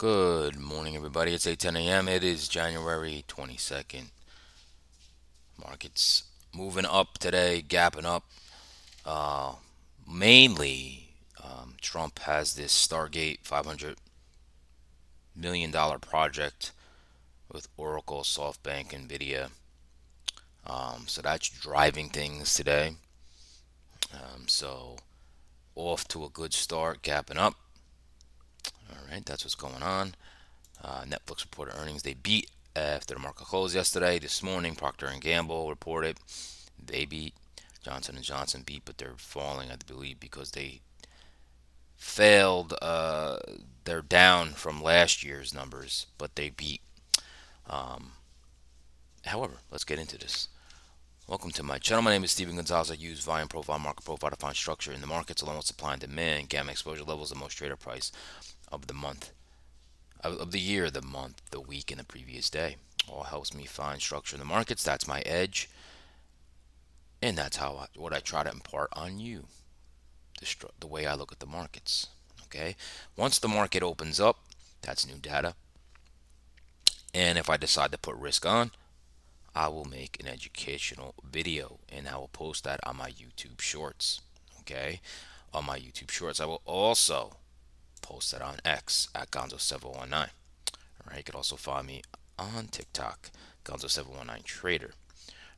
Good morning, everybody. It's 8:10 a.m. It is January 22nd. Markets moving up today, gapping up. Uh, Mainly, Trump has this Stargate $500 million project with Oracle, SoftBank, Nvidia. So that's driving things today. So off to a good start, gapping up. All right, that's what's going on. Netflix reported earnings. They beat after the market closed yesterday. This morning, Procter and Gamble reported they beat. Johnson and Johnson beat, but they're falling, I believe, because they failed. They're down from last year's numbers, but they beat. Um, However, let's get into this. Welcome to my channel. My name is Steven Gonzalez. I use volume profile, market profile to find structure in the markets along with supply and demand. Gamma exposure levels, the most trader price of the month, of the year, the month, the week, and the previous day. All helps me find structure in the markets. That's my edge, and that's what I try to impart on you. The way I look at the markets. Okay, once the market opens up, that's new data, and if I decide to put risk on, I will make an educational video and I will post that on my YouTube Shorts. Okay, on my YouTube Shorts, I will also post that on X at Gonzo719. All right, you can also find me on TikTok, Gonzo719 Trader.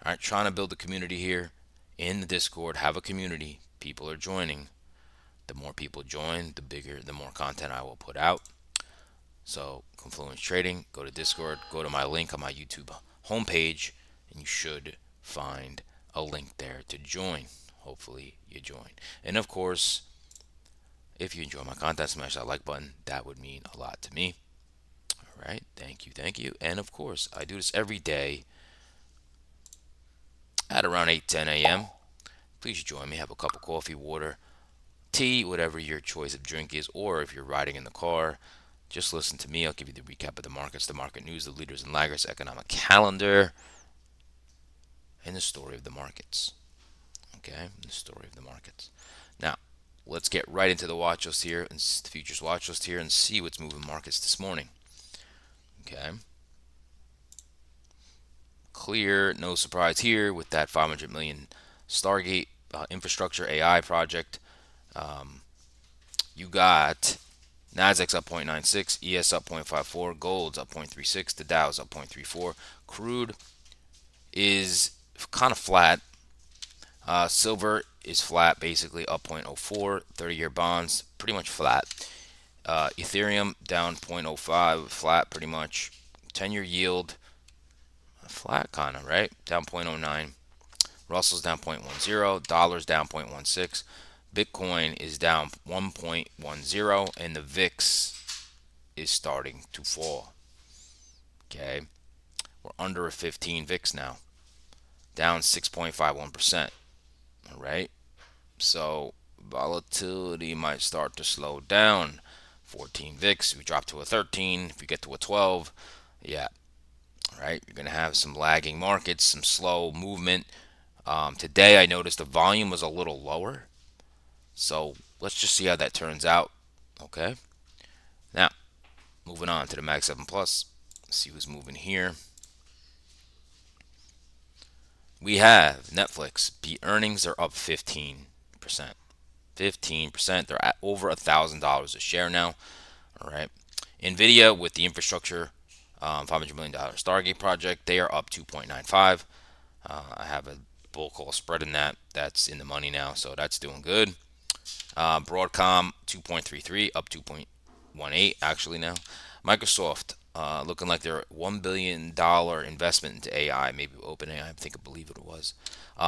All right, trying to build a community here in the Discord. Have a community. People are joining. The more people join, the more content I will put out. So, Confluence Trading, go to Discord, go to my link on my YouTube homepage, and you should find a link there to join. Hopefully, you join. And of course, if you enjoy my content, smash that like button. That would mean a lot to me. All right, thank you, thank you. And of course, I do this every day at around 8:10 a.m. Please join me. Have a cup of coffee, water, tea, whatever your choice of drink is, or if you're riding in the car, just listen to me. I'll give you the recap of the markets, the market news, the leaders and laggards, economic calendar, and the story of the markets. Okay, the story of the markets. Now, let's get right into the watch list here and the futures watch list here and see what's moving markets this morning. Okay, clear, no surprise here with that 500 million Stargate infrastructure AI project. Um, you got Nasdaq's up 0.96, ES up 0.54, gold's up 0.36, the Dow's up 0.34. Crude is kind of flat. Silver is flat, basically up 0.04. 30-year bonds pretty much flat. Ethereum down 0.05, flat pretty much. 10-year yield flat, kind of, right? Down 0.09. Russell's down 0.10. Dollar's down 0.16. Bitcoin is down 1.10, and the VIX is starting to fall. Okay, we're under a 15 VIX now, down 6.51%. All right, so volatility might start to slow down. 14 VIX, we drop to a 13. If we get to a 12, yeah, all right, you're gonna have some lagging markets, some slow movement. Today, I noticed the volume was a little lower, so let's just see how that turns out. Okay, now moving on to the Mag 7 Plus. Let's see who's moving here. We have Netflix. Beat earnings are up 15%. 15%. They're at over $1,000 a share now. All right. Nvidia with the infrastructure $500 million Stargate project, they are up 2.95. I have a bull call spread in that. That's in the money now, so that's doing good. Broadcom 2.33, up 2.18 actually now. Microsoft looking like they're $1 billion investment into AI, maybe OpenAI, I believe it was.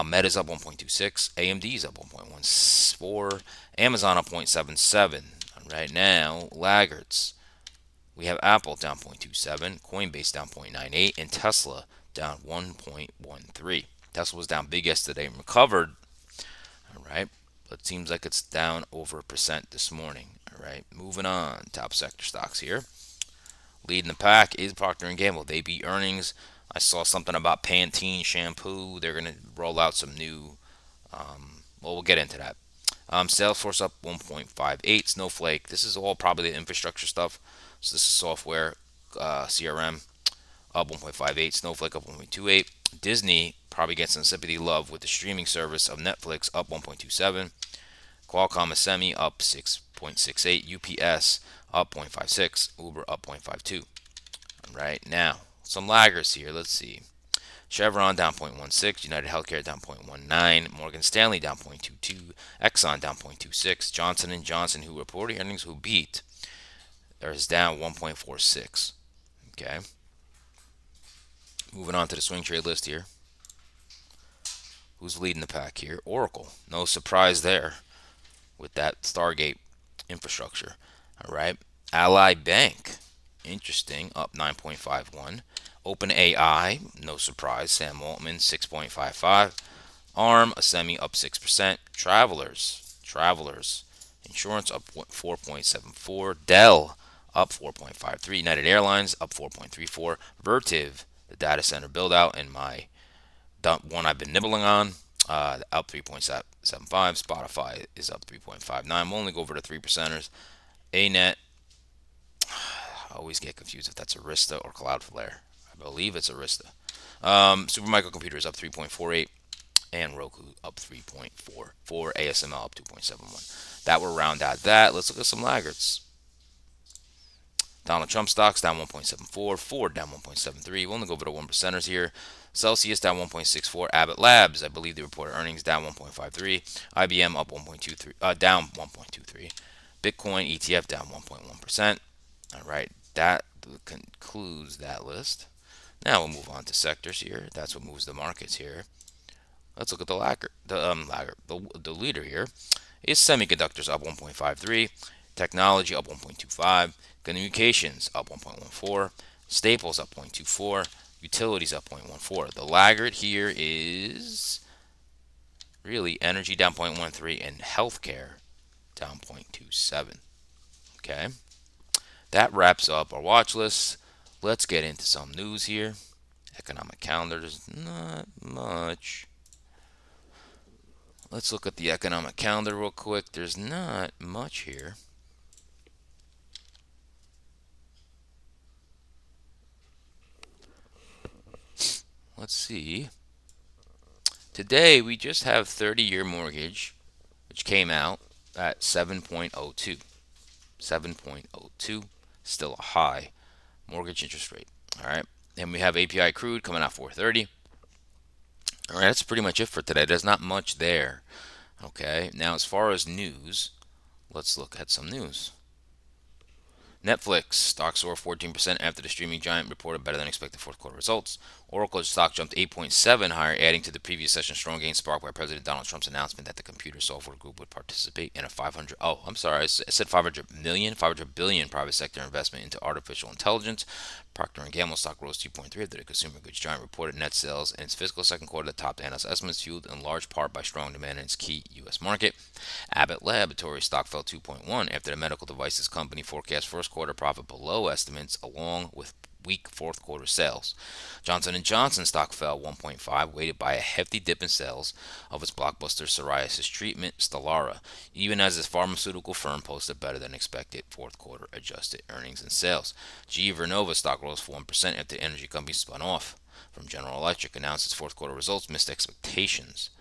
Meta's up 1.26, AMD's up 1.14, Amazon up 0.77. Right now, laggards. We have Apple down 0.27, Coinbase down 0.98, and Tesla down 1.13. Tesla was down big yesterday and recovered. All right, but it seems like it's down over 1% this morning. All right, moving on. Top sector stocks here. Leading the pack is Procter and Gamble. They beat earnings. I saw something about Pantene shampoo. They're going to roll out some new. Well, we'll get into that. Salesforce up 1.58. Snowflake. This is all probably the infrastructure stuff. So this is software, CRM up 1.58. Snowflake up 1.28. Disney probably gets some sympathy love with the streaming service of Netflix up 1.27. Qualcomm Semi up 6.68. UPS up 0.56. Uber up 0.52. Right now, some laggers here. Let's see. Chevron down 0.16, United Healthcare down 0.19, Morgan Stanley down 0.22, Exxon down 0.26, Johnson & Johnson, who reported earnings who beat, is down 1.46. Okay. Moving on to the swing trade list here. Who's leading the pack here? Oracle. No surprise there with that Stargate infrastructure. All right. Ally Bank. Interesting. Up 9.51. OpenAI. No surprise. Sam Altman 6.55. ARM, a semi up 6%. Travelers. Insurance up 4.74. Dell up 4.53. United Airlines up 4.34. Vertiv, the data center build out, and my one I've been nibbling on, up 3.75. Spotify is up 3.59. We'll only go over the 3%ers. ANET, I always get confused if that's Arista or Cloudflare. I believe it's Arista. Supermicro Computers up 3.48. And Roku up 3.44. ASML up 2.71. That will round out that. Let's look at some laggards. Donald Trump stocks down 1.74. Ford down 1.73. We'll only go over the 1%ers here. Celsius down 1.64. Abbott Labs, I believe they reported earnings, down 1.53. IBM up 1.23, down 1.23. Bitcoin ETF down 1.1%. All right, that concludes that list. Now we'll move on to sectors here. That's what moves the markets here. Let's look at the leader here is semiconductors up 1.53, technology up 1.25, communications up 1.14, staples up 0.24, utilities up 0.14. The laggard here is really energy down 0.13 and healthcare down 0.27. Okay, that wraps up our watch list. Let's get into some news here. Economic calendar, there's not much. Let's look at the economic calendar real quick. There's not much here. Let's see. Today we just have 30-year mortgage, which came out at 7.02. 7.02, still a high mortgage interest rate. All right. And we have API crude coming out 430. All right, that's pretty much it for today. There's not much there. Okay. Now, as far as news, let's look at some news. Netflix stock soared 14% after the streaming giant reported better than expected fourth quarter results. Oracle's stock jumped 8.7 higher, adding to the previous session strong gains sparked by President Donald Trump's announcement that the computer software group would participate in a 500. Oh, I'm sorry, I said 500 billion private sector investment into artificial intelligence. Procter & Gamble stock rose 2.3 after the consumer goods giant reported net sales in its fiscal second quarter that topped analyst estimates, fueled in large part by strong demand in its key U.S. market. Abbott Laboratories stock fell 2.1 after the medical devices company forecast first quarter profit below estimates, along with weak fourth quarter sales. Johnson & Johnson stock fell 1.5, weighted by a hefty dip in sales of its blockbuster psoriasis treatment, Stelara, even as its pharmaceutical firm posted better than expected fourth quarter adjusted earnings and sales. GE Vernova stock rose 1% after the energy company spun off from General Electric, announced its fourth quarter results missed expectations.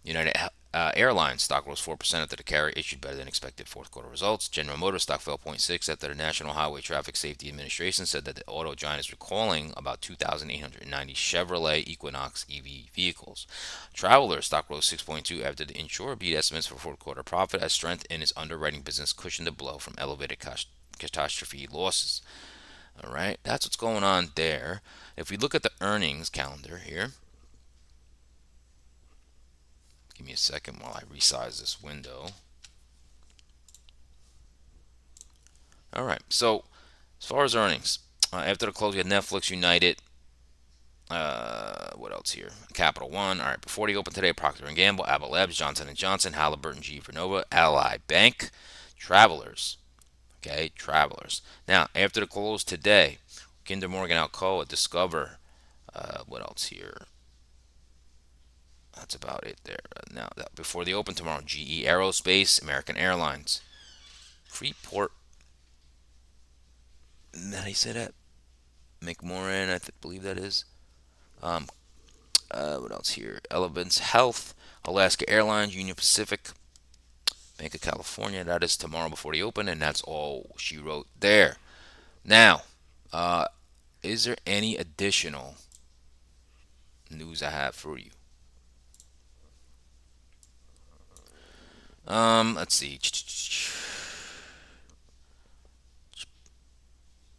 United Airlines stock rose 4% after the carrier issued better than expected fourth quarter results. General Motors stock fell 0.6 after the National Highway Traffic Safety Administration said that the auto giant is recalling about 2,890 Chevrolet Equinox EV vehicles. Travelers stock rose 6.2 after the insurer beat estimates for fourth quarter profit as strength in its underwriting business cushioned the blow from elevated catastrophe losses. All right, that's what's going on there. If we look at the earnings calendar here, give me a second while I resize this window. All right, so as far as earnings, after the close, we had Netflix, United. What else here? Capital One. All right, before the open today, Procter & Gamble, Abbott Labs, Johnson & Johnson, Halliburton, GE Vernova, Ally Bank, Travelers. Okay, Travelers. Now, after the close today, Kinder Morgan, Alcoa, Discover. What else here? That's about it there. Now, before the open tomorrow, GE Aerospace, American Airlines, Freeport. How do you say that? McMoran, believe that is. Um, what else here? Elevance Health, Alaska Airlines, Union Pacific, Bank of California. That is tomorrow before the open, and that's all she wrote there. Now, uh, is there any additional news I have for you? Let's see.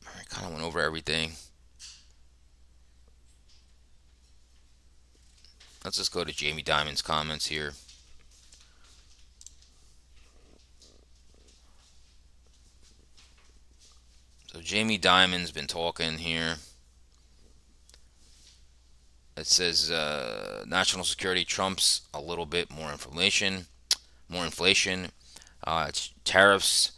I kind of went over everything. Let's just go to Jamie Dimon's comments here. So Jamie Dimon's been talking here. It says national security trumps a little bit more inflation. More inflation. Tariffs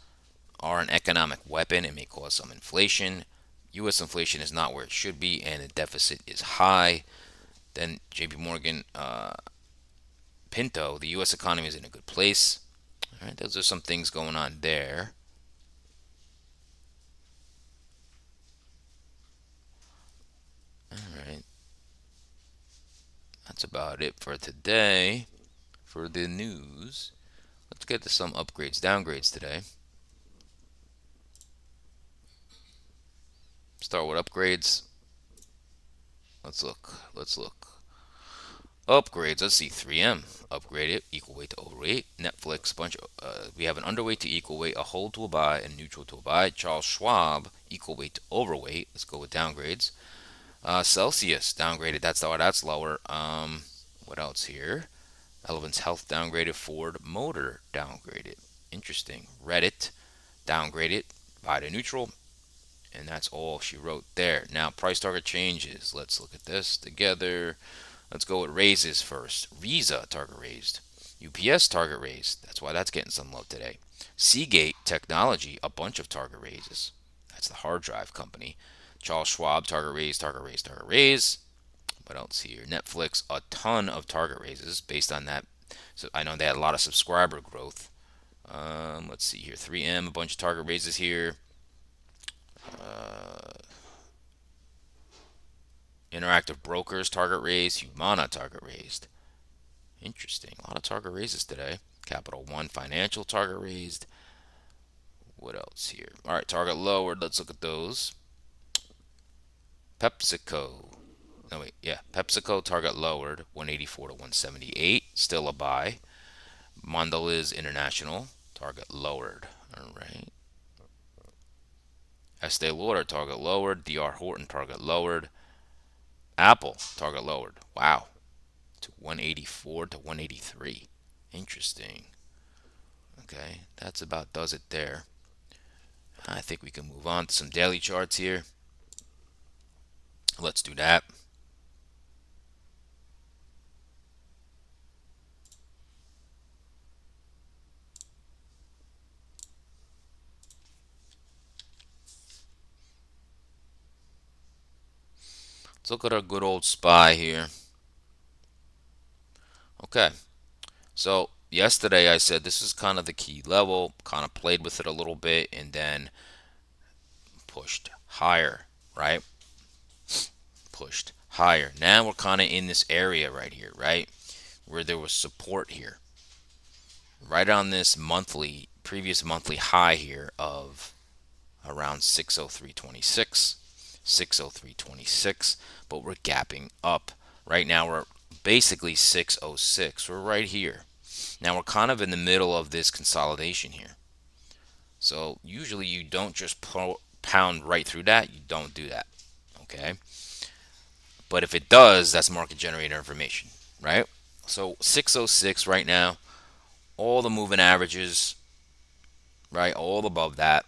are an economic weapon. It may cause some inflation. U.S. inflation is not where it should be, and the deficit is high. Then J.P. Morgan Pinto, the U.S. economy is in a good place. All right, those are some things going on there. All right, that's about it for today for the news. Let's get to some upgrades, downgrades today. Start with upgrades. Let's look. Let's look. Upgrades. Let's see. 3M upgraded, equal weight to overweight. Netflix bunch. We have an underweight to equal weight, a hold to a buy, and neutral to a buy. Charles Schwab equal weight to overweight. Let's go with downgrades. Celsius downgraded. That's lower. What else here? Elevance Health downgraded. Ford Motor downgraded. Interesting. Reddit downgraded. Buy to neutral. And that's all she wrote there. Now, price target changes. Let's look at this together. Let's go with raises first. Visa target raised. UPS target raised. That's why that's getting some love today. Seagate Technology, a bunch of target raises. That's the hard drive company. Charles Schwab target raise, target raise, target raise. What else here? Netflix, a ton of target raises based on that. So I know they had a lot of subscriber growth. Let's see here. 3M, a bunch of target raises here. Interactive Brokers target raised. Humana target raised. Interesting. A lot of target raises today. Capital One Financial target raised. What else here? All right, target lowered. Let's look at those. PepsiCo. No, wait. Yeah. PepsiCo target lowered 184 to 178. Still a buy. Mondelez International target lowered. All right. Estee Lauder target lowered. DR Horton target lowered. Apple target lowered. Wow. To 184 to 183. Interesting. Okay, that's about does it there. I think we can move on to some daily charts here. Let's do that. Let's look at our good old SPY here. Okay, so yesterday I said this is kind of the key level, kind of played with it a little bit, and then pushed higher, right? Pushed higher. Now we're kind of in this area right here, right? Where there was support here. Right on this previous monthly high here of around 603.26, 603.26, but we're gapping up. Right now we're basically 606. We're right here. Now we're kind of in the middle of this consolidation here. So usually you don't just pound right through that. You don't do that. Okay. But if it does, that's market generator information, right? So 606 right now, all the moving averages, right? All above that.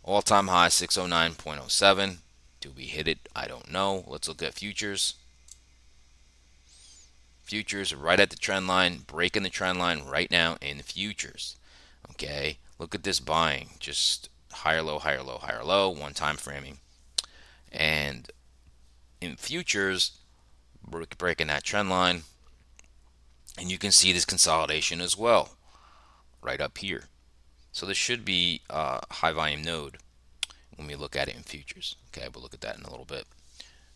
All time high 609.07. Do we hit it? I don't know. Let's look at futures. Futures are right at the trend line, breaking the trend line right now in the futures. Okay, look at this buying, just higher low, higher low, higher low, one time framing. And in futures, we're breaking that trend line. And you can see this consolidation as well right up here. So this should be a high volume node when we look at it in futures. Okay, we'll look at that in a little bit.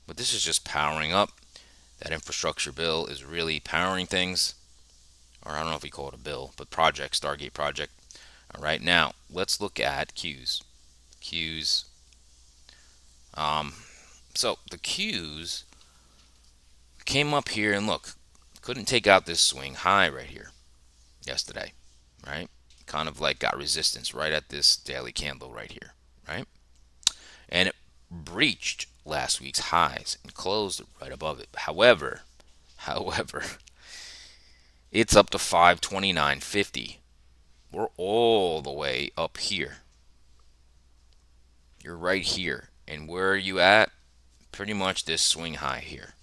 But this is just powering up. That infrastructure bill is really powering things. Or I don't know if we call it a bill, but project, Stargate project. All right, now let's look at Qs. Qs. Um, so the Qs came up here and look, couldn't take out this swing high right here yesterday, right? Kind of like got resistance right at this daily candle right here, right? And it breached last week's highs and closed right above it. However, it's up to 529.50. We're all the way up here. You're right here. And where are you at? Pretty much this swing high here.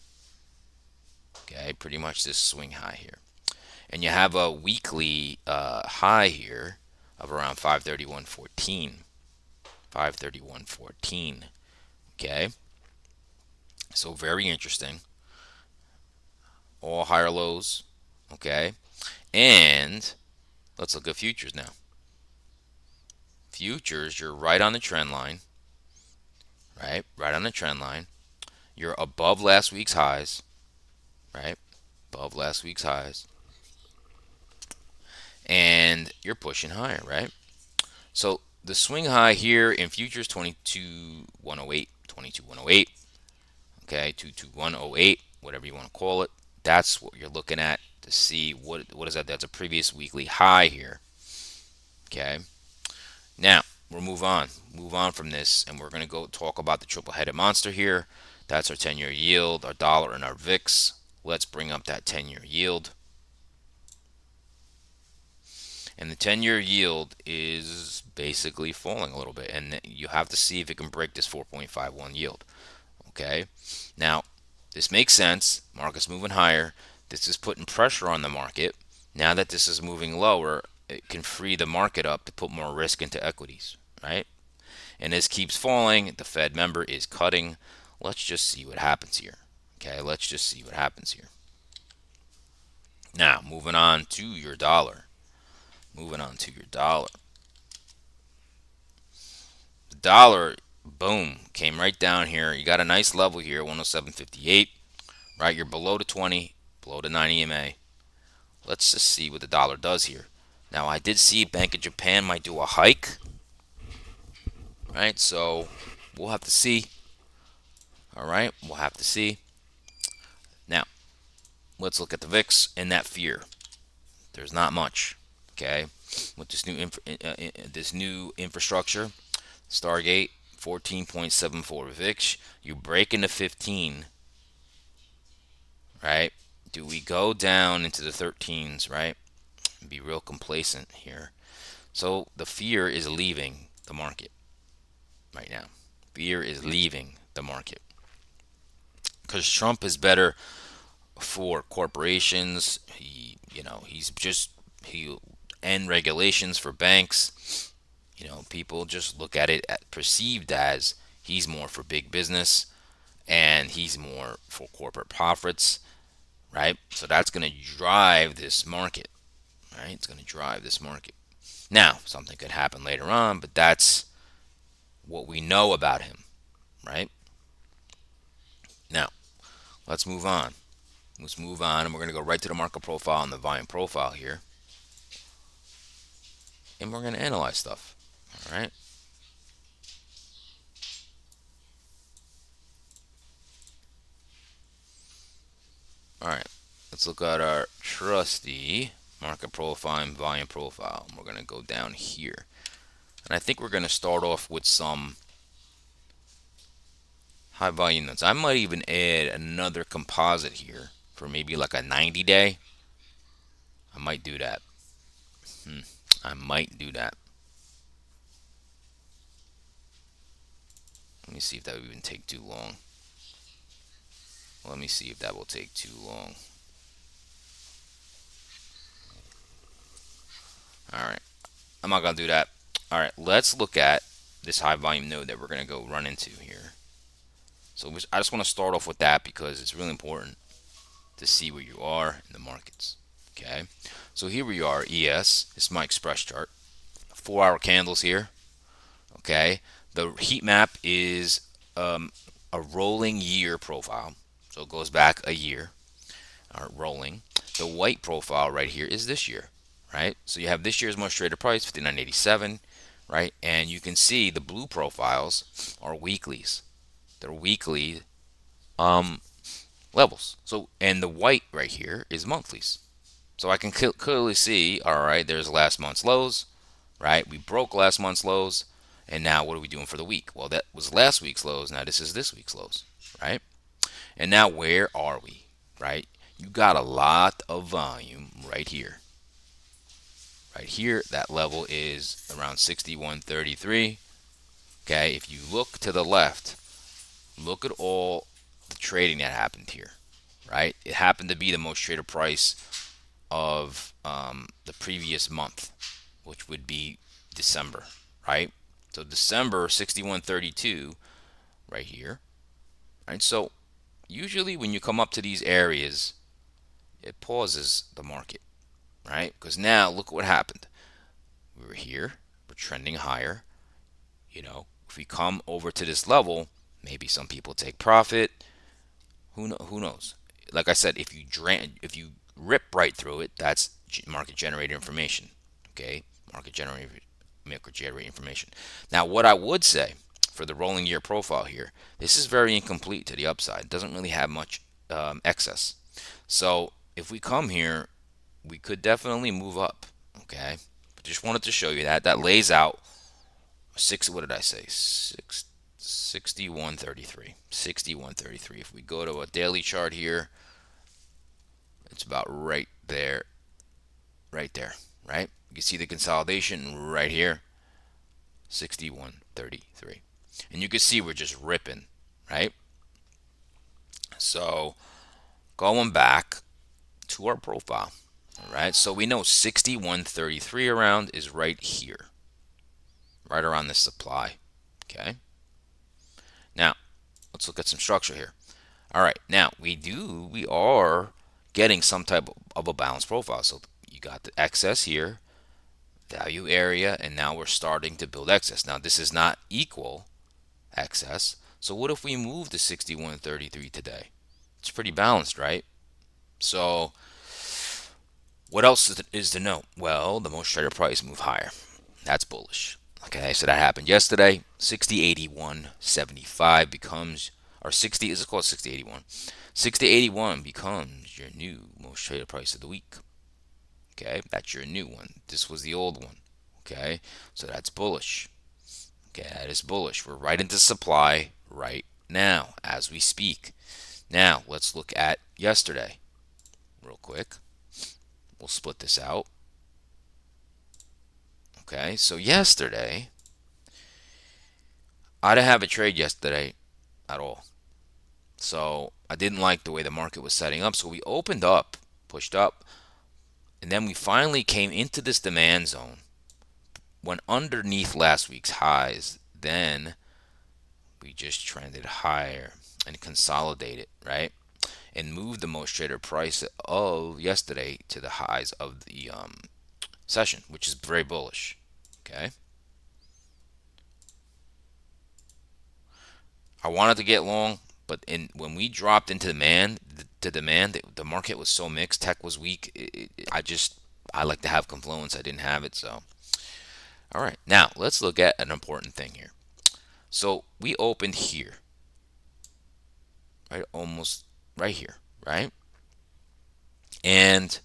Okay, pretty much this swing high here. And you have a weekly high here of around 531.14. 531.14. Okay, so very interesting. All higher lows. Okay, and let's look at futures now. Futures, you're right on the trend line. Right on the trend line. You're above last week's highs. Right, above last week's highs. And you're pushing higher, right? So the swing high here in futures 22.108, 22.108, okay, 221.08, whatever you want to call it. That's what you're looking at to see what is that? That's a previous weekly high here. Okay. Now we'll move on from this, and we're going to go talk about the triple-headed monster here. That's our 10-year yield, our dollar, and our VIX. Let's bring up that 10-year yield. And the 10-year yield is basically falling a little bit, and you have to see if it can break this 4.51 yield. Okay, now this makes sense. Market's moving higher. This is putting pressure on the market. Now that this is moving lower, it can free the market up to put more risk into equities, right? And this keeps falling. The Fed member is cutting. Let's just see what happens here. Okay, let's just see what happens here. Now, moving on to your dollar. Moving on to your dollar. The dollar, boom, came right down here. You got a nice level here, 107.58. Right, you're below the 20, below the 9 EMA. Let's just see what the dollar does here. Now, I did see Bank of Japan might do a hike. Right, so we'll have to see. All right, we'll have to see. Now, let's look at the VIX and that fear. There's not much. Okay, with this new infrastructure, Stargate 14.74 VIX. You break into 15. Right? Do we go down into the 13s? Right? Be real complacent here. So the fear is leaving the market right now. Fear is leaving the market because Trump is better for corporations. He end regulations for banks. People just look at it perceived as he's more for big business and he's more for corporate profits, right? So that's going to drive this market, right? It's going to drive this market. Now, something could happen later on, but that's what we know about him, right? Now, let's move on. Let's move on, and we're going to go right to the market profile and the volume profile here. And we're going to analyze stuff, all right? All right, let's look at our trusty market profile and volume profile. We're going to go down here. And I think we're going to start off with some high volume notes. I might even add another composite here for maybe like a 90-day. I might do that. I might do that. Let me see if that would even take too long. Let me see if that will take too long. Alright, I'm not going to do that. Alright, let's look at this high volume node that we're going to go run into here. So I just want to start off with that because it's really important to see where you are in the markets. Okay, so here we are, ES. This is my express chart. 4-hour candles here. Okay, the heat map is a rolling year profile, so it goes back a year, rolling. The white profile right here is this year, right? So you have this year's most traded price, 59.87, right? And you can see the blue profiles are weeklies. They're weekly levels. So, and the white right here is monthlies. So I can clearly see, all right, there's last month's lows, right? We broke last month's lows, and now what are we doing for the week? Well, that was last week's lows. Now this is this week's lows, right? And now where are we, right? You got a lot of volume right here. Right here, that level is around 61.33. Okay, if you look to the left, look at all the trading that happened here, right? It happened to be the most traded price of the previous month, which would be December, right? So December 61.32 right here, right? So usually when you come up to these areas, it pauses the market, right? Because now look what happened. We were here, we're trending higher. If we come over to this level, maybe some people take profit. Who knows? Like I said, if you rip right through it, that's market generated information. Okay, market generated information. Now, what I would say for the rolling year profile here, this is very incomplete to the upside. It doesn't really have much excess. So if we come here, we could definitely move up. Okay, but just wanted to show you that lays out six. What did I say? 61.33. 61.33. If we go to a daily chart here, it's about right there. Right there. Right? You can see the consolidation right here. 61.33. And you can see we're just ripping. Right? So going back to our profile. All right. So we know 61.33 around is right here. Right around this supply. Okay. Now, let's look at some structure here. All right, now we are getting some type of a balanced profile. So you got the excess here, value area, and now we're starting to build excess. Now this is not equal excess. So what if we move to 61.33 today? It's pretty balanced, right? So what else is to know? Well, the most traded price moved higher. That's bullish. Okay, so that happened yesterday. 60.81.75 becomes, or 60, is it called 60.81? 60.81 becomes your new most traded price of the week. Okay, that's your new one. This was the old one. Okay, so that's bullish. Okay, that is bullish. We're right into supply right now as we speak. Now, let's look at yesterday real quick. We'll split this out. Okay, so yesterday, I didn't have a trade yesterday at all. So I didn't like the way the market was setting up. So we opened up, pushed up, and then we finally came into this demand zone, went underneath last week's highs. Then we just trended higher and consolidated, right? And moved the most traded price of yesterday to the highs of the session, which is very bullish. Okay. I wanted to get long, but when we dropped into demand, the market was so mixed. Tech was weak. I like to have confluence. I didn't have it, so all right. Now let's look at an important thing here. So we opened here, right, almost right here, right, and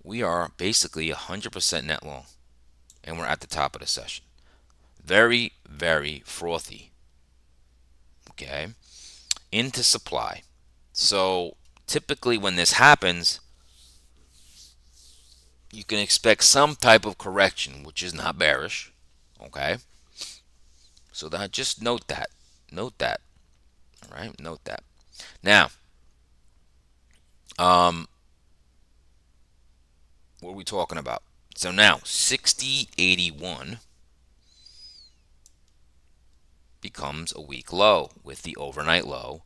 we are basically 100% net long, and we're at the top of the session. Very, very frothy. Okay, into supply. So typically when this happens, you can expect some type of correction, which is not bearish. Okay, so that, just note that. Note that. All right, note that. Now, what are we talking about? So now 60.81 becomes a week low with the overnight low.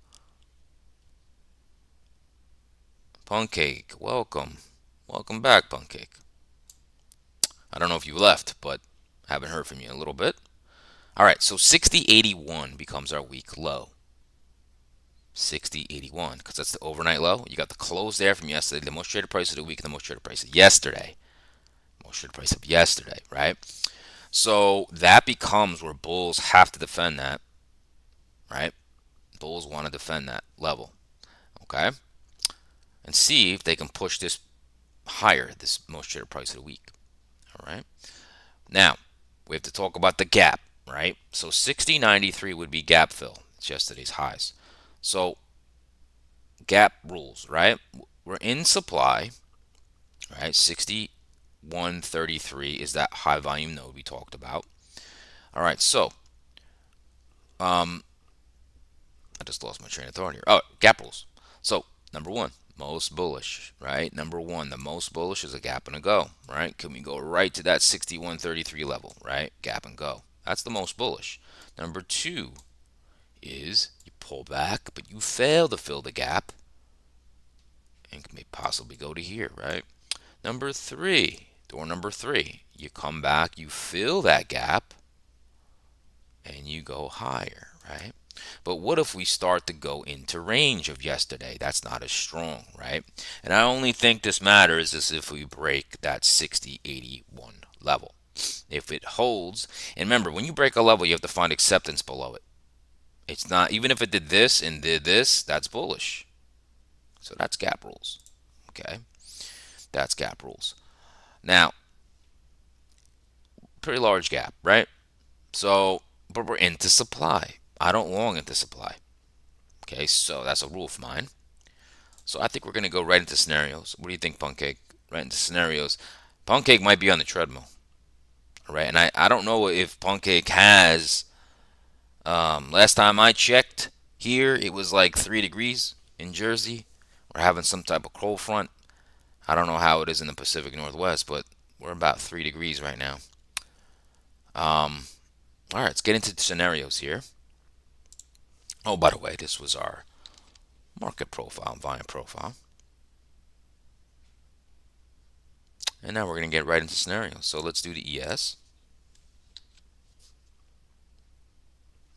Pancake, welcome. Welcome back, Pancake. I don't know if you left, but I haven't heard from you in a little bit. All right, so 60.81 becomes our week low. 60.81, because that's the overnight low. You got the close there from yesterday, the most traded price of the week, and the most traded price of yesterday. Most traded price of yesterday, right? So that becomes where bulls have to defend that, right? Bulls want to defend that level, okay? And see if they can push this higher, this most traded price of the week, all right? Now, we have to talk about the gap, right? So 60.93 would be gap fill. It's yesterday's highs. So gap rules, right? We're in supply, right? 61.33 is that high volume node we talked about. All right, so I just lost my train of thought here. Oh, gap rules. So number one, most bullish, right? Number one, the most bullish is a gap and a go, right? Can we go right to that 61.33 level, right? Gap and go. That's the most bullish. Number two is you pull back, but you fail to fill the gap and may possibly go to here, right? Number three, door number three, you come back, you fill that gap, and you go higher, right? But what if we start to go into range of yesterday? That's not as strong, right? And I only think this matters is if we break that 60.81 level. If it holds, and remember, when you break a level, you have to find acceptance below it. It's not, even if it did this and did this, that's bullish. So that's gap rules, okay? That's gap rules. Now, pretty large gap, right? So, but we're into supply. I don't long into supply. Okay, so that's a rule of mine. So I think we're going to go right into scenarios. What do you think, Pancake? Right into scenarios. Pancake might be on the treadmill. All right, and I don't know if Pancake has. Last time I checked here, it was like 3 degrees in Jersey. We're having some type of cold front. I don't know how it is in the Pacific Northwest, but we're about 3 degrees right now. All right, let's get into the scenarios here. Oh, by the way, this was our market profile, volume profile. And now we're going to get right into scenarios. So let's do the ES.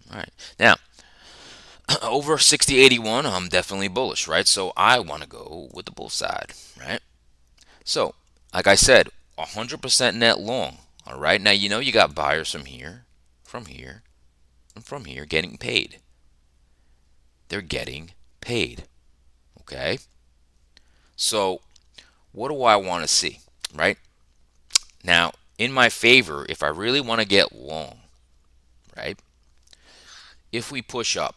All right. Now, over 60.81, I'm definitely bullish, right? So I want to go with the bull side, right? So, like I said, 100% net long, all right? Now, you know you got buyers from here, and from here getting paid. They're getting paid, okay? So, what do I want to see, right? Now, in my favor, if I really want to get long, right? If we push up,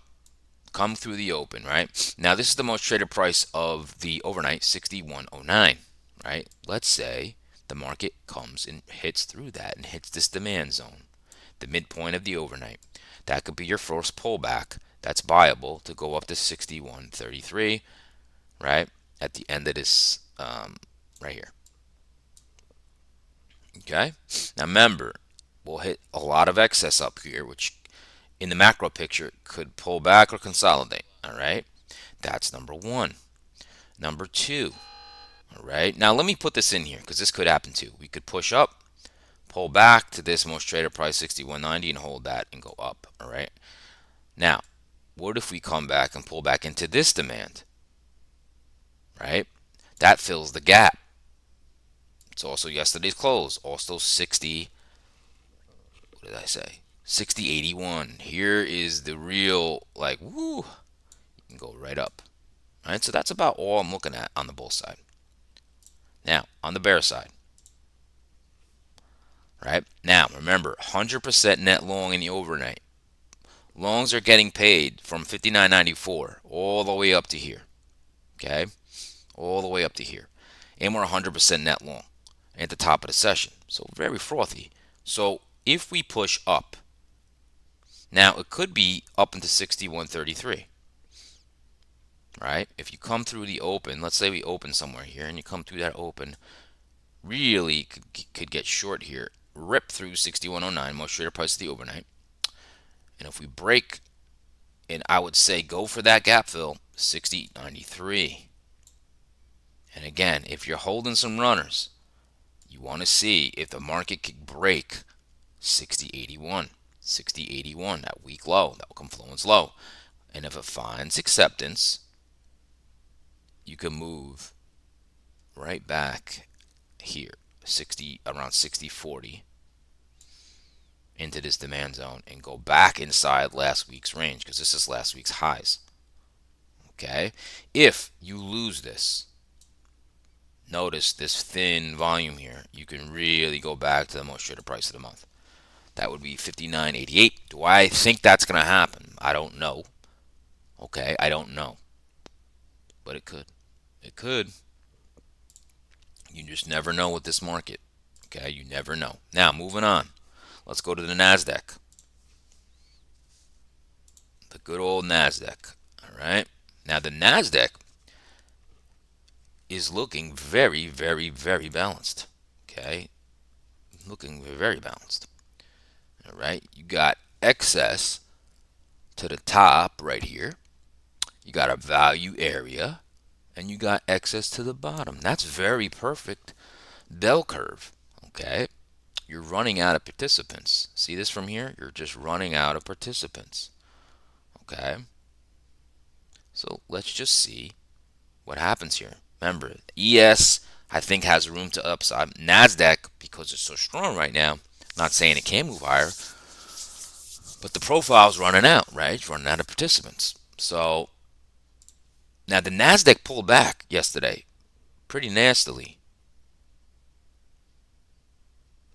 come through the open, right? Now, this is the most traded price of the overnight, 61.09, right? Let's say the market comes and hits through that and hits this demand zone, the midpoint of the overnight. That could be your first pullback. That's viable to go up to 61.33, right? At the end of this, right here. Okay. Now remember, we'll hit a lot of excess up here, which in the macro picture could pull back or consolidate. All right. That's number one. Number two. All right. Now let me put this in here because this could happen too. We could push up, pull back to this most traded price 61.90 and hold that and go up. All right. Now, what if we come back and pull back into this demand? Right. That fills the gap. It's also yesterday's close. Also 60. What did I say? 60.81. Here is the real, like, woo. You can go right up. All right, so that's about all I'm looking at on the bull side. Now, on the bear side. Right? Now, remember, 100% net long in the overnight. Longs are getting paid from 59.94 all the way up to here. Okay? All the way up to here. And we're 100% net long at the top of the session. So very frothy. So if we push up, now it could be up into 61.33. Right? If you come through the open, let's say we open somewhere here and you come through that open, really could get short here. Rip through 61.09, most traded price of the overnight. And if we break, and I would say go for that gap fill, 60.93. And again, if you're holding some runners, you want to see if the market could break 60.81, 60.81, that week low, that confluence low. And if it finds acceptance, you can move right back here, 60, around 60.40, into this demand zone and go back inside last week's range, because this is last week's highs. Okay, if you lose this, notice this thin volume here, you can really go back to the most traded price of the month. That would be 59.88. Do I think that's going to happen? I don't know. Okay, I don't know, but it could. It could. You just never know with this market. Okay, you never know. Now, moving on. Let's go to the NASDAQ. The good old NASDAQ. All right. Now, the NASDAQ is looking very, very, very balanced. Okay, looking very balanced. All right. You got excess to the top right here. You got a value area, and you got excess to the bottom. That's very perfect bell curve. Okay. You're running out of participants. See this from here? You're just running out of participants. Okay. So let's just see what happens here. Remember, ES I think has room to upside. NASDAQ, because it's so strong right now, not saying it can move higher, but the profile's running out, right? It's running out of participants. So now the NASDAQ pulled back yesterday pretty nastily.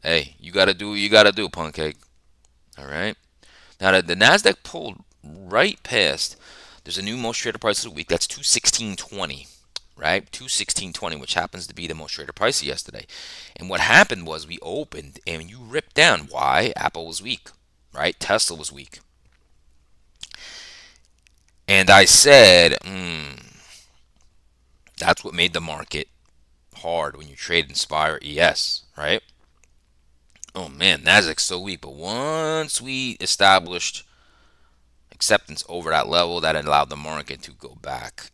Hey, you got to do what you got to do, pancake. All right. Now the NASDAQ pulled right past. There's a new most traded price of the week. That's 216.20, right? 216.20, which happens to be the most traded price of yesterday. And what happened was we opened and you ripped down. Why? Apple was weak, right? Tesla was weak. And I said, that's what made the market hard when you trade Inspire ES, right? Oh man, Nasdaq's so weak. But once we established acceptance over that level, that allowed the market to go back,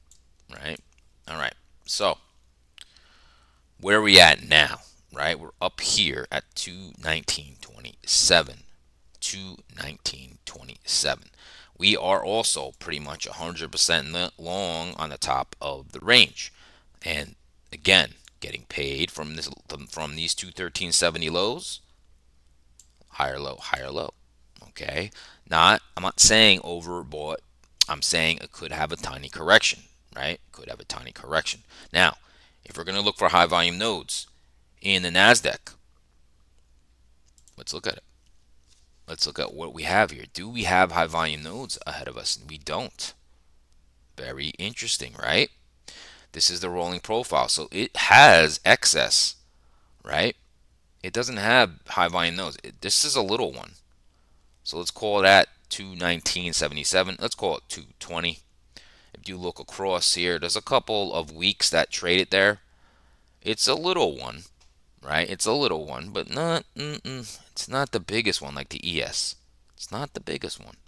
right? All right. So where are we at now, right? We're up here at 219.27. 219.27. We are also pretty much 100% long on the top of the range. And again, getting paid from these 213.70 lows, higher low, higher low. Okay? I'm not saying overbought. I'm saying it could have a tiny correction, right? Could have a tiny correction. Now, if we're going to look for high volume nodes in the NASDAQ, let's look at it. Let's look at what we have here. Do we have high volume nodes ahead of us? We don't. Very interesting, right? This is the rolling profile. So it has excess, right? It doesn't have high volume nodes. This is a little one. So let's call that 219.77. Let's call it 220. If you look across here, there's a couple of weeks that traded there. It's a little one, right? It's a little one, but it's not the biggest one like the ES. It's not the biggest one.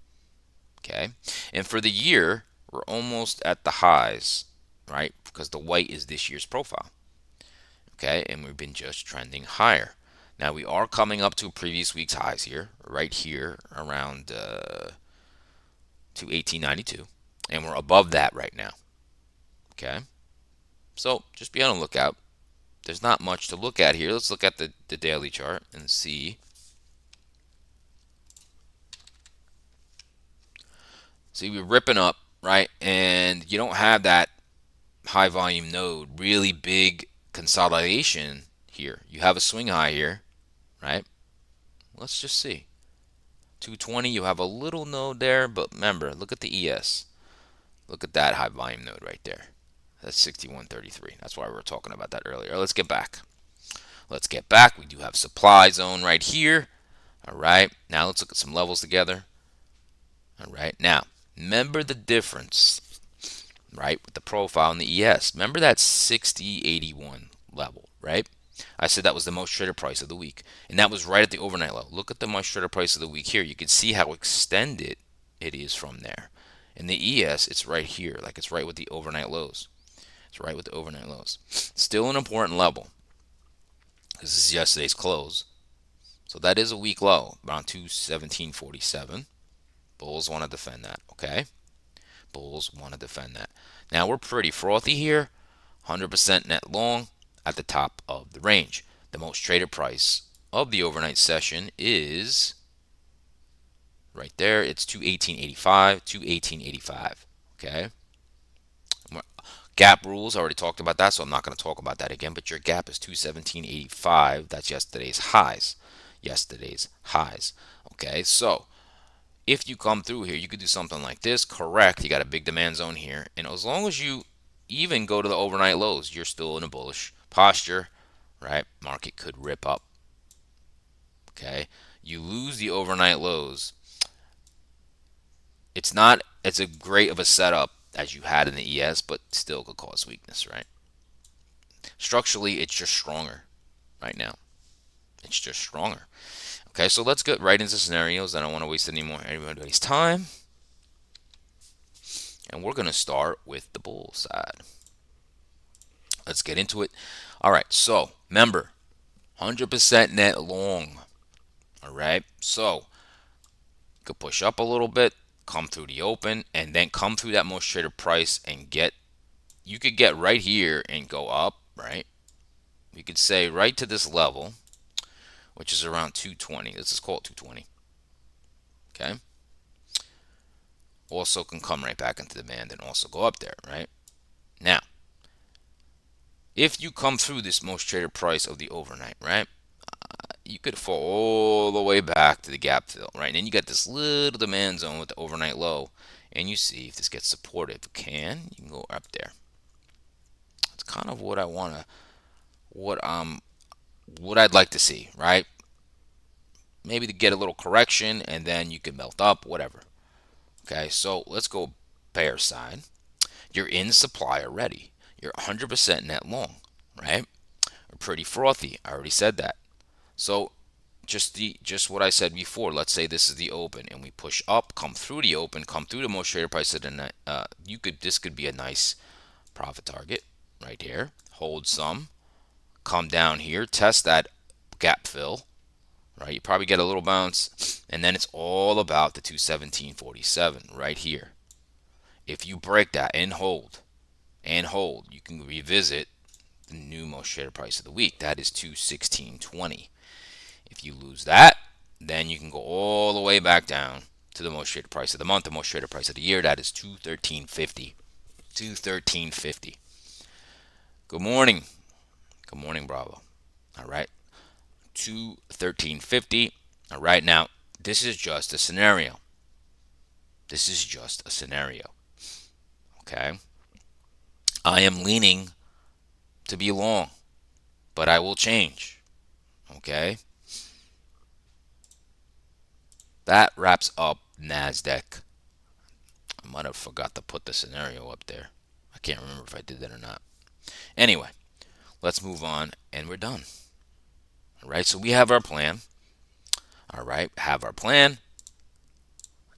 Okay. And for the year, we're almost at the highs, right? Because the white is this year's profile. Okay. And we've been just trending higher. Now we are coming up to previous week's highs here, right here around 218.92. And we're above that right now. Okay. So just be on the lookout. There's not much to look at here. Let's look at the daily chart and see. See, we're ripping up, right? And you don't have that high volume node, really big consolidation here. You have a swing high here, right? Let's just see. 220, you have a little node there, but remember, look at the ES. Look at that high volume node right there. That's 61.33. That's why we were talking about that earlier. Let's get back. Let's get back. We do have supply zone right here. All right. Now let's look at some levels together. All right. Now, remember the difference, right, with the profile and the ES. Remember that 60.81 level, right? I said that was the most traded price of the week. And that was right at the overnight low. Look at the most traded price of the week here. You can see how extended it is from there. In the ES, it's right here. Like it's right with the overnight lows. It's right with the overnight lows. Still an important level because this is yesterday's close. So that is a weak low, around 217.47. Bulls want to defend that, okay? Bulls want to defend that. Now we're pretty frothy here. 100% net long at the top of the range. The most traded price of the overnight session is right there. It's 218.85, 218.85. Okay. Gap rules, I already talked about that, so I'm not going to talk about that again. But your gap is 217.85. That's yesterday's highs. Yesterday's highs. Okay, so if you come through here, you could do something like this. Correct. You got a big demand zone here, and as long as you even go to the overnight lows, you're still in a bullish posture, right? Market could rip up. Okay, you lose the overnight lows. It's not as a great of a setup as you had in the ES, but still could cause weakness, right? Structurally, it's just stronger right now. It's just stronger. Okay, so let's get right into scenarios. I don't want to waste anybody's time. And we're going to start with the bull side. Let's get into it. All right, so remember, 100% net long. All right, so you could push up a little bit, come through the open, and then come through that most traded price and get, you could get right here and go up, right? You could say right to this level, which is around 220. Let's just call it 220. Okay. Also can come right back into demand and also go up there, right? Now, if you come through this most traded price of the overnight, right? You could fall all the way back to the gap fill, right? And then you got this little demand zone with the overnight low, and you see if this gets supported. If it can, you can go up there. It's kind of what I want to, what I'd like to see, right? Maybe to get a little correction, and then you can melt up, whatever. Okay, so let's go bear side. You're in supply already. You're 100% net long, right? Or pretty frothy. I already said that. So just what I said before. Let's say this is the open, and we push up, come through the open, come through the most traded price of the night. This could be a nice profit target right here. Hold some, come down here, test that gap fill. Right, you probably get a little bounce, and then it's all about the 217.47 right here. If you break that and hold, you can revisit the new most traded price of the week. That is 216.20. If you lose that, then you can go all the way back down to the most traded price of the month, the most traded price of the year. That is 213.50. 213.50. Good morning. Good morning, Bravo. All right. 213.50. All right. Now, this is just a scenario. This is just a scenario. Okay. I am leaning to be long, but I will change. Okay. That wraps up NASDAQ. I might have forgot to put the scenario up there. I can't remember if I did that or not. Anyway, let's move on, and we're done. All right, so we have our plan. All right, have our plan.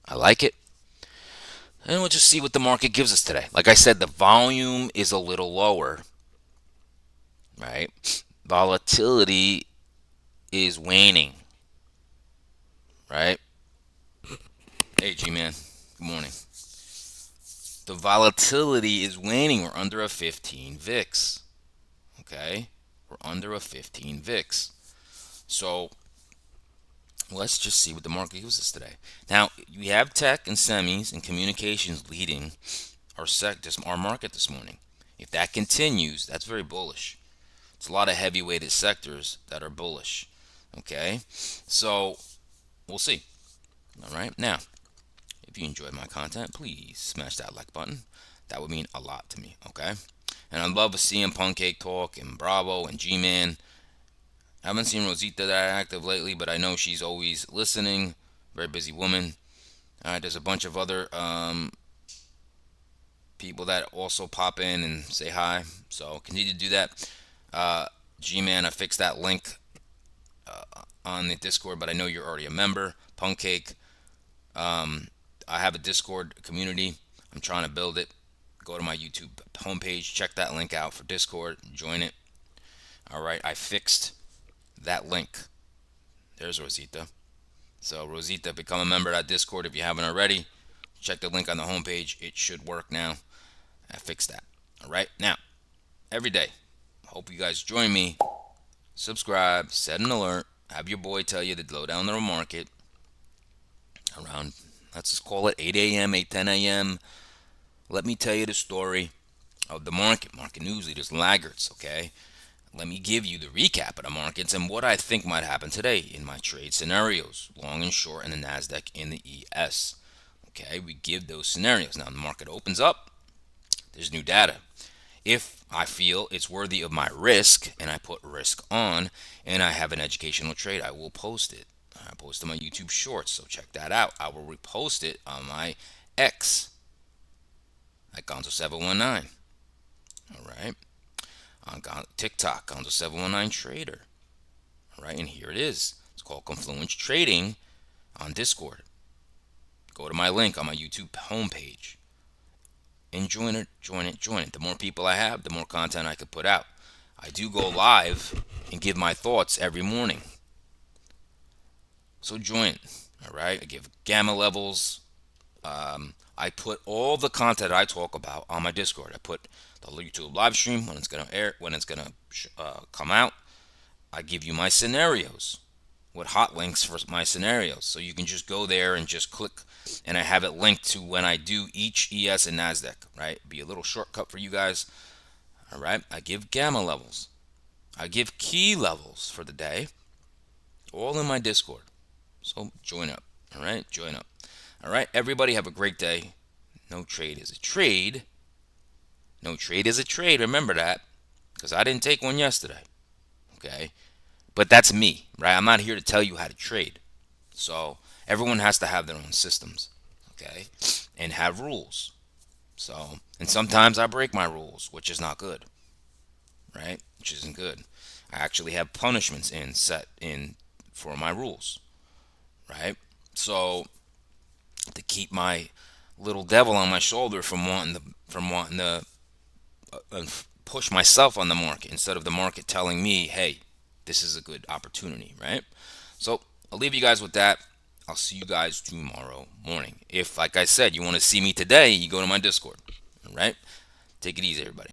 I like it. And we'll just see what the market gives us today. Like I said, the volume is a little lower, right? Volatility is waning, right? Hey, G-Man. Good morning. The volatility is waning. We're under a 15 VIX. Okay? We're under a 15 VIX. So let's just see what the market gives us today. Now, we have tech and semis and communications leading our market this morning. If that continues, that's very bullish. It's a lot of heavy-weighted sectors that are bullish. Okay? So we'll see. All right? Now, if you enjoyed my content, please smash that like button. That would mean a lot to me, okay? And I'd love to see Pancake Talk and Bravo and G-Man. I haven't seen Rosita that active lately, but I know she's always listening. Very busy woman. There's a bunch of other people that also pop in and say hi. So continue to do that. G-Man, I fixed that link on the Discord, but I know you're already a member. Pancake. I have a Discord community. I'm trying to build it. go to my YouTube homepage, check that link out for Discord, join it. All right, I fixed that link. There's Rosita. So Rosita, become a member of that Discord if you haven't already. Check the link on the homepage. It should work now. I fixed that. All right, now every day. Hope you guys join me. Subscribe, set an alert, have your boy tell you to low down the market around, let's just call it 8 a.m., 8:10 a.m. Let me tell you the story of the market news leaders, laggards, okay? Let me give you the recap of the markets and what I think might happen today in my trade scenarios, long and short in the NASDAQ in the ES. Okay, we give those scenarios. Now, the market opens up, there's new data. If I feel it's worthy of my risk and I put risk on and I have an educational trade, I will post it. I post it on my YouTube shorts, so check that out. I will repost it on my X at Gonzo719. All right. On TikTok, Gonzo719 Trader. All right. And here it is. It's called Confluence Trading on Discord. Go to my link on my YouTube homepage and join it. The more people I have, the more content I could put out. I do go live and give my thoughts every morning. So join. All right. I give gamma levels. I put all the content I talk about on my Discord. I put the YouTube live stream when it's gonna air, when it's gonna come out. I give you my scenarios with hot links for my scenarios, so you can just go there and just click, and I have it linked to when I do each ES and Nasdaq. Right, be a little shortcut for you guys. All right, I give gamma levels. I give key levels for the day, all in my Discord. So join up. All right, join up. All right, everybody have a great day. No trade is a trade. No trade is a trade. Remember that, because I didn't take one yesterday. Okay, but that's me, right? I'm not here to tell you how to trade. So everyone has to have their own systems, okay, and have rules. So, and sometimes I break my rules, which is not good, right? Which isn't good. I actually have punishments set in for my rules, right? So to keep my little devil on my shoulder from wanting to push myself on the market instead of the market telling me, hey, this is a good opportunity, right? So I'll leave you guys with that. I'll see you guys tomorrow morning. If, like I said, you want to see me today, you go to my Discord. All right? Take it easy, everybody.